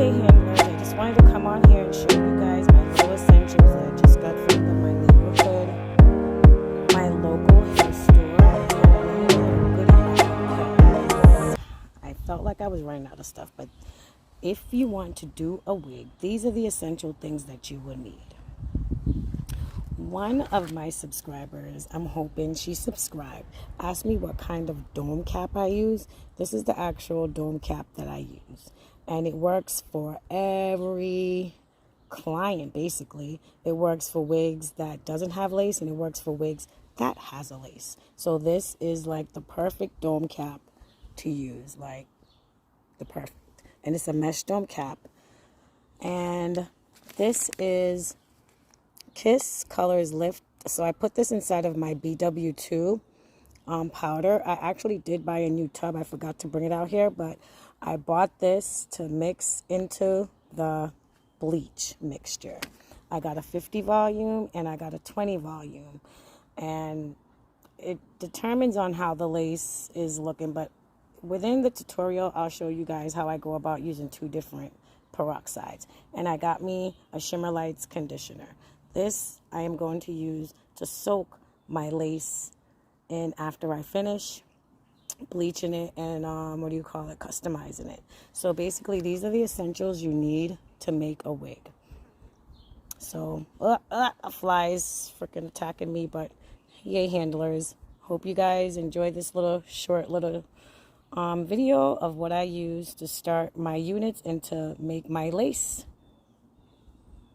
Okay, handlers, I just wanted to come on here and show you guys my little essentials that I just got from my neighborhood, my local hair store, and I felt like I was running out of stuff. But if you want to do a wig, these are the essential things that you will need. One of my subscribers, I'm hoping she subscribed, asked me what kind of dome cap I use. This is the actual dome cap that I use. And it works for every client, basically. It works for wigs that doesn't have lace, and it works for wigs that has a lace. So this is like the perfect dome cap to use, like the perfect. And it's a mesh dome cap. And this is Kiss Colors Lift. So I put this inside of my BW2 powder. I actually did buy a new tub. I forgot to bring it out here, but I bought this to mix into the bleach mixture. I got a 50 volume and I got a 20 volume. And it determines on how the lace is looking, but within the tutorial, I'll show you guys how I go about using two different peroxides. And I got me a Shimmer Lights conditioner. This I am going to use to soak my lace in after I finish bleaching it and customizing it. So basically these are the essentials you need to make a wig. So a fly is freaking attacking me, but yay, handlers. Hope you guys enjoy this short video of what I use to start my units and to make my lace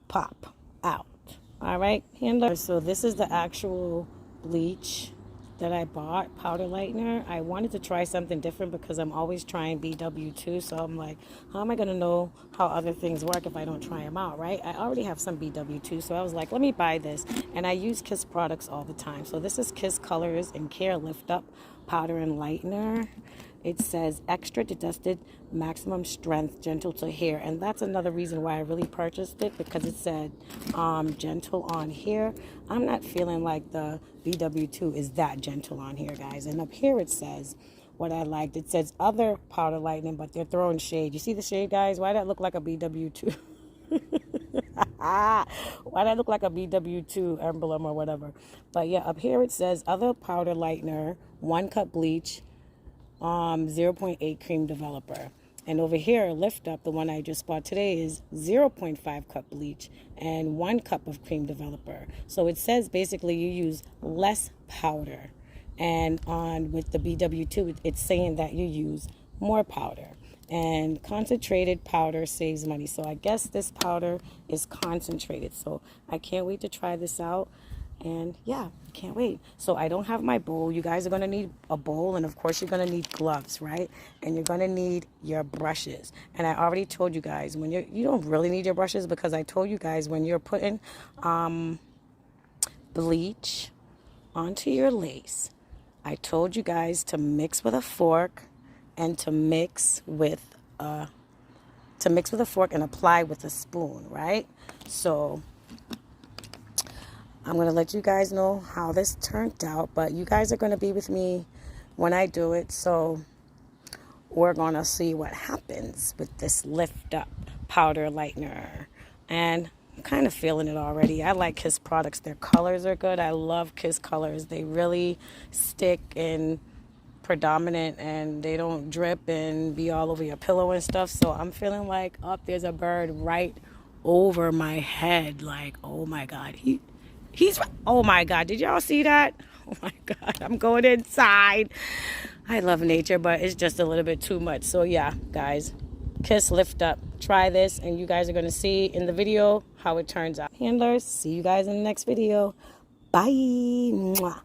pop out. All right, handlers. So this is the actual bleach that I bought, powder lightener. I wanted to try something different because I'm always trying BW2. So I'm like, how am I going to know how other things work if I don't try them out, right? I already have some BW2. So I was like, let me buy this. And I use Kiss products all the time. So this is Kiss Colors and Care Lift Up Powder and Lightener. It says extra dedusted, maximum strength, gentle to hair. And that's another reason why I really purchased it, because it said gentle on hair. I'm not feeling like the BW2 is that gentle on hair, guys. And up here it says what I liked. It says other powder lightening, but they're throwing shade. You see the shade, guys? Why that look like a BW2? Why that look like a BW2 emblem or whatever? But yeah, up here it says other powder lightener, 1 cup bleach, 0.8 cream developer. And over here, Lift Up, the one I just bought today, is 0.5 cup bleach and 1 cup of cream developer. So it says basically you use less powder. And with the BW2, it's saying that you use more powder. And concentrated powder saves money. So I guess this powder is concentrated. So I can't wait to try this out. And yeah, can't wait. So I don't have my bowl. You guys are going to need a bowl, and of course you're going to need gloves, right? And you're going to need your brushes. And I already told you guys, when you don't really need your brushes, because I told you guys when you're putting bleach onto your lace, I told you guys to mix with a fork and to mix with a fork and apply with a spoon, right? So I'm going to let you guys know how this turned out, but you guys are going to be with me when I do it, so we're going to see what happens with this Lift Up powder lightener. And I'm kind of feeling it already. I like Kiss products. Their colors are good. I love Kiss colors. They really stick and predominant, and they don't drip and be all over your pillow and stuff. So I'm feeling like, there's a bird right over my head. Like, oh my God, oh my God, did y'all see that? Oh my God, I'm going inside. I love nature, but it's just a little bit too much. So yeah, guys, Kiss Lift Up. Try this, and you guys are going to see in the video how it turns out. Handlers, see you guys in the next video. Bye. Mwah.